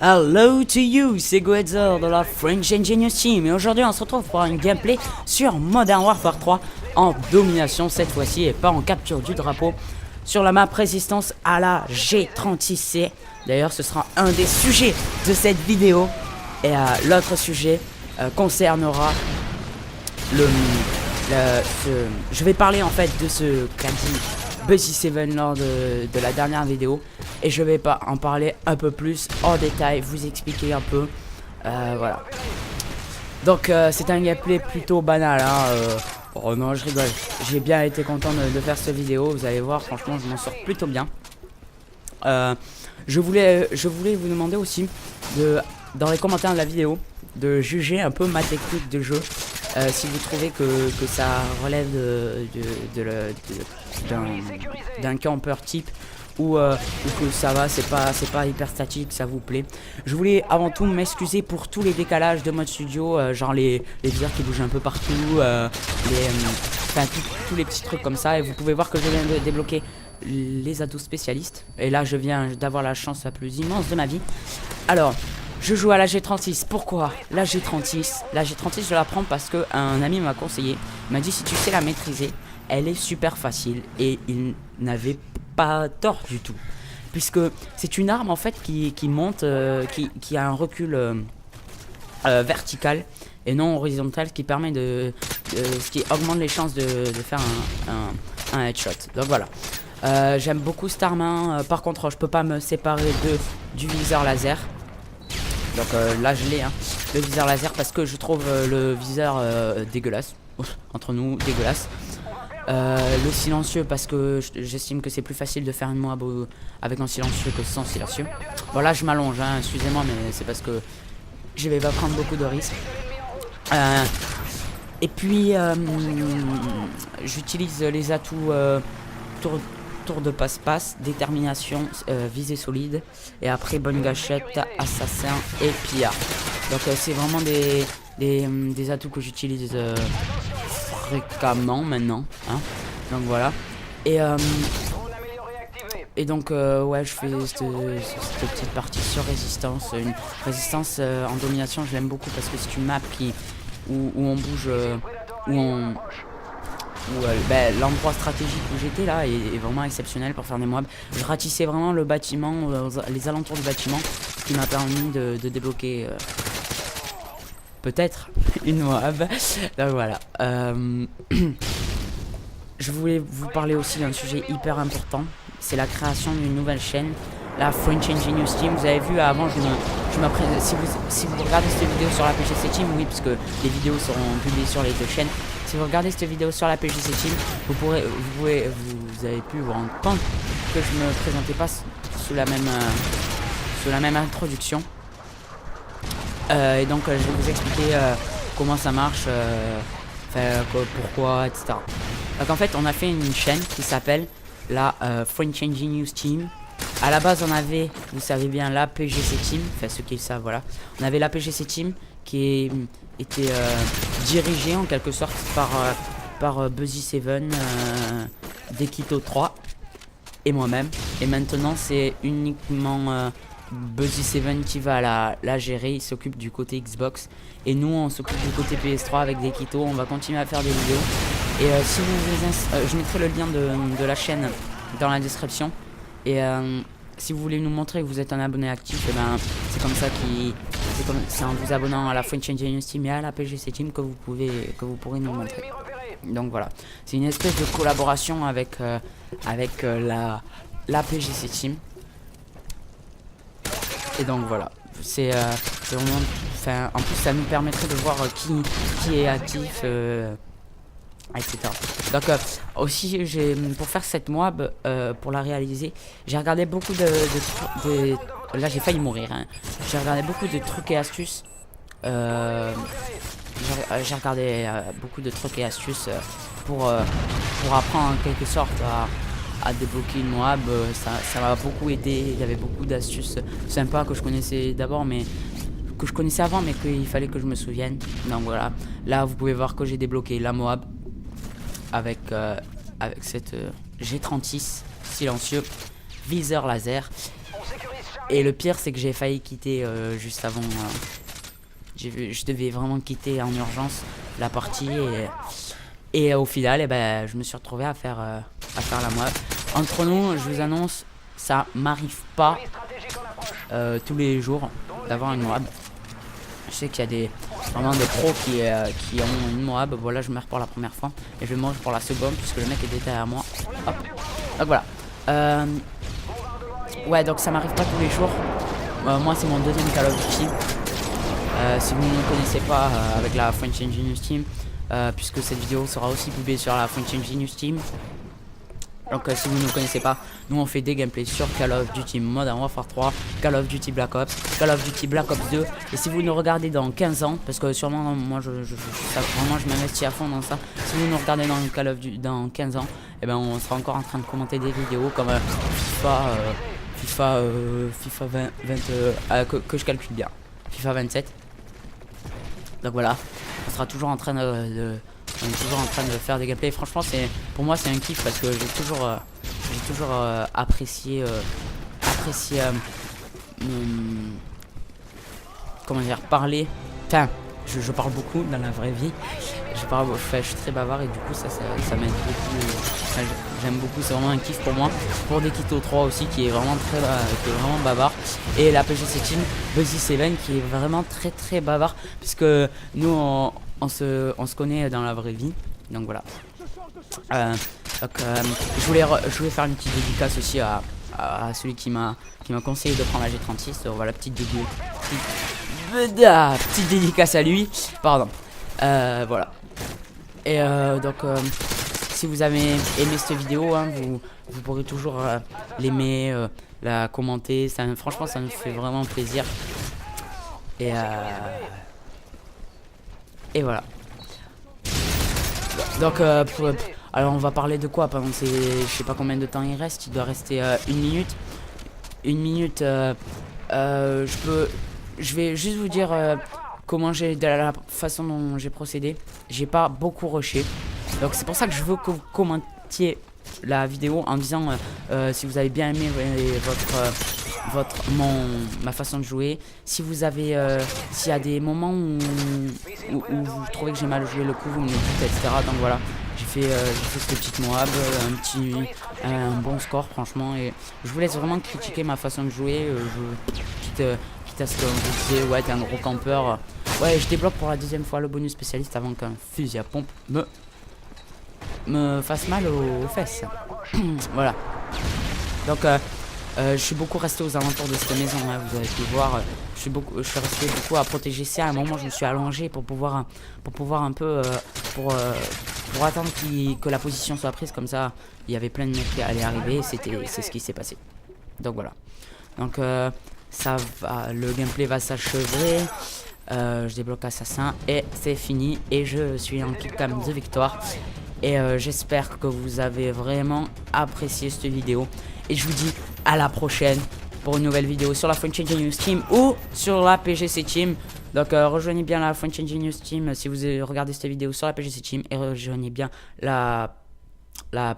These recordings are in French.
Hello to you, c'est Goetzer de la French Ingenious Team et aujourd'hui on se retrouve pour un gameplay sur Modern Warfare 3 en domination cette fois-ci et pas en capture du drapeau sur la map résistance à la G36C. D'ailleurs ce sera un des sujets de cette vidéo et l'autre sujet concernera je vais parler en fait de ce qu'a dit Buzzy7 lors de la dernière vidéo et je vais pas en parler un peu plus en détail, vous expliquer un peu, voilà. Donc c'est un gameplay plutôt banal, hein, oh non je rigole, j'ai bien été content de faire cette vidéo, vous allez voir, franchement je m'en sors plutôt bien. Je voulais vous demander aussi dans les commentaires de la vidéo de juger un peu ma technique de jeu. Si vous trouvez que ça relève d'un camper type ou que ça va, c'est pas hyper statique, ça vous plaît. Je voulais avant tout m'excuser pour tous les décalages de mode studio, genre les viseurs qui bougent un peu partout, tous les petits trucs comme ça. Et vous pouvez voir que je viens de débloquer les ados spécialistes. Et là je viens d'avoir la chance la plus immense de ma vie. Alors je joue à la G36. Pourquoi la G36? La G36 je la prends parce que un ami m'a conseillé. Il m'a dit si tu sais la maîtriser, elle est super facile. Et il n'avait pas tort du tout. Puisque c'est une arme en fait qui monte, qui a un recul vertical et non horizontal, qui permet ce qui augmente les chances de faire un headshot. Donc voilà. J'aime beaucoup cette arme. Par contre je peux pas me séparer du viseur laser. Donc là je l'ai, hein, le viseur laser, parce que je trouve le viseur dégueulasse, entre nous, dégueulasse. Le silencieux parce que j'estime que c'est plus facile de faire une moab avec un silencieux que sans silencieux. Voilà, je m'allonge, hein, excusez-moi, mais c'est parce que je vais pas prendre beaucoup de risques. Et puis j'utilise les atouts tour de passe-passe, détermination, visée solide, et après bonne gâchette, assassin et pillard. Donc c'est vraiment des atouts que j'utilise fréquemment maintenant, hein. Donc voilà. Et donc ouais, je fais cette petite partie sur résistance. Une résistance en domination, je l'aime beaucoup parce que c'est une map où on bouge, l'endroit stratégique où j'étais là est vraiment exceptionnel pour faire des moabs. Je ratissais vraiment le bâtiment, les alentours du bâtiment, ce qui m'a permis de débloquer peut-être une moab. Donc voilà. Je voulais vous parler aussi d'un sujet hyper important. C'est la création d'une nouvelle chaîne, la French Ingenious Team. Vous avez vu avant, si vous regardez cette vidéo sur la PGC Team, oui, parce que les vidéos seront publiées sur les deux chaînes. Si vous regardez cette vidéo sur la PGC Team, vous avez pu vous rendre compte que je ne me présentais pas sous la même introduction. Et donc je vais vous expliquer comment ça marche, pourquoi, etc. Donc en fait on a fait une chaîne qui s'appelle la French Ingenious Team. À la base on avait, vous savez bien, la PGC Team, enfin ceux qui le savent, voilà. On avait la PGC Team qui était dirigée en quelque sorte par Buzzy7, Dekito 3 et moi-même. Et maintenant c'est uniquement Buzzy7 qui va la gérer, il s'occupe du côté Xbox. Et nous on s'occupe du côté PS3 avec Dekito, on va continuer à faire des vidéos. Et si je mettrai le lien de la chaîne dans la description. Et si vous voulez nous montrer que vous êtes un abonné actif, et ben c'est comme ça c'est en vous abonnant à la French Ingenious Team et à la PGC Team que vous pourrez nous montrer. Donc voilà, c'est une espèce de collaboration avec la PGC Team. Et donc voilà, c'est vraiment, en plus ça nous permettrait de voir qui est actif etc. Donc aussi pour faire cette moab, pour la réaliser, j'ai regardé beaucoup là j'ai failli mourir, hein. J'ai regardé beaucoup de trucs et astuces. J'ai regardé beaucoup de trucs et astuces pour apprendre en quelque sorte à débloquer une moab. Ça m'a beaucoup aidé. Il y avait beaucoup d'astuces sympas que je connaissais d'abord, mais que je connaissais avant, mais qu'il fallait que je me souvienne. Donc voilà, là vous pouvez voir que j'ai débloqué la moab avec cette G36 silencieux, viseur laser. Et le pire c'est que j'ai failli quitter juste avant. Je devais vraiment quitter en urgence la partie et au final je me suis retrouvé à faire la moab. Entre nous, je vous annonce, ça m'arrive pas tous les jours d'avoir une moab. Je sais qu'il y a vraiment des pros qui ont une moab. Voilà, je meurs pour la première fois et je mange pour la seconde puisque le mec était derrière moi. Hop. Donc voilà. Ouais, donc ça m'arrive pas tous les jours. Moi, c'est mon deuxième Call of Duty. Si vous ne me connaissez pas avec la French Engineers Team, puisque cette vidéo sera aussi publiée sur la French Engineers Team. Donc si vous ne nous connaissez pas, nous on fait des gameplays sur Call of Duty Modern Warfare 3, Call of Duty Black Ops, Call of Duty Black Ops 2. Et si vous nous regardez dans 15 ans, parce que sûrement moi vraiment je m'investis à fond dans ça. Si vous nous regardez dans Call of Duty dans 15 ans, et ben on sera encore en train de commenter des vidéos comme FIFA 20 que je calcule bien, FIFA 27. Donc voilà, on sera toujours en train de faire des gameplays. Franchement, pour moi c'est un kiff parce que j'ai toujours apprécié comment dire, parler. Enfin, je parle beaucoup dans la vraie vie. Je suis très bavard et du coup ça m'aide beaucoup. J'aime beaucoup, c'est vraiment un kiff pour moi. Pour Dekito 3 aussi qui est vraiment vraiment bavard. Et la PGC Team Buzzy 7 qui est vraiment très bavard. Puisque nous on se connaît dans la vraie vie. Donc voilà. Je voulais faire une petite dédicace aussi à celui qui m'a conseillé de prendre la G36. Voilà, petite dédicace à lui. Pardon. Voilà. Et donc si vous avez aimé cette vidéo, hein, vous pourrez toujours l'aimer, la commenter. Franchement ça me fait vraiment plaisir. Et voilà. Donc alors on va parler de quoi pendant je sais pas combien de temps il reste. Il doit rester 1 minute. 1 minute. Je vais juste vous dire comment de la façon dont j'ai procédé. J'ai pas beaucoup rushé. Donc c'est pour ça que je veux que vous commentiez la vidéo en disant si vous avez bien aimé ma façon de jouer. Si vous avez s'il y a des moments où vous trouvez que j'ai mal joué le coup, vous me le dites, etc. Donc voilà, j'ai fait cette petite moab, un bon score franchement. Et je vous laisse vraiment critiquer ma façon de jouer. Quitte à ce que vous disiez ouais t'es un gros campeur. Ouais, je débloque pour la deuxième fois le bonus spécialiste avant qu'un fusil à pompe me fasse mal aux fesses. Voilà. Donc je suis beaucoup resté aux alentours de cette maison, hein, vous avez pu voir. Je suis resté beaucoup à protéger ça. À un moment je me suis allongé pour pouvoir un peu pour attendre que la position soit prise. Comme ça il y avait plein de mecs qui allaient arriver. C'est ce qui s'est passé. Donc voilà. Donc ça va, le gameplay va s'achever. Je débloque assassin et c'est fini. Et je suis en kill-cam de victoire. Et j'espère que vous avez vraiment apprécié cette vidéo. Et je vous dis à la prochaine pour une nouvelle vidéo sur la French Engineers Team ou sur la PGC Team. Donc rejoignez bien la French Engineers Team si vous regardez cette vidéo sur la PGC Team. Et rejoignez bien la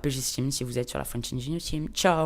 PGC Team si vous êtes sur la French Engineers Team. Ciao.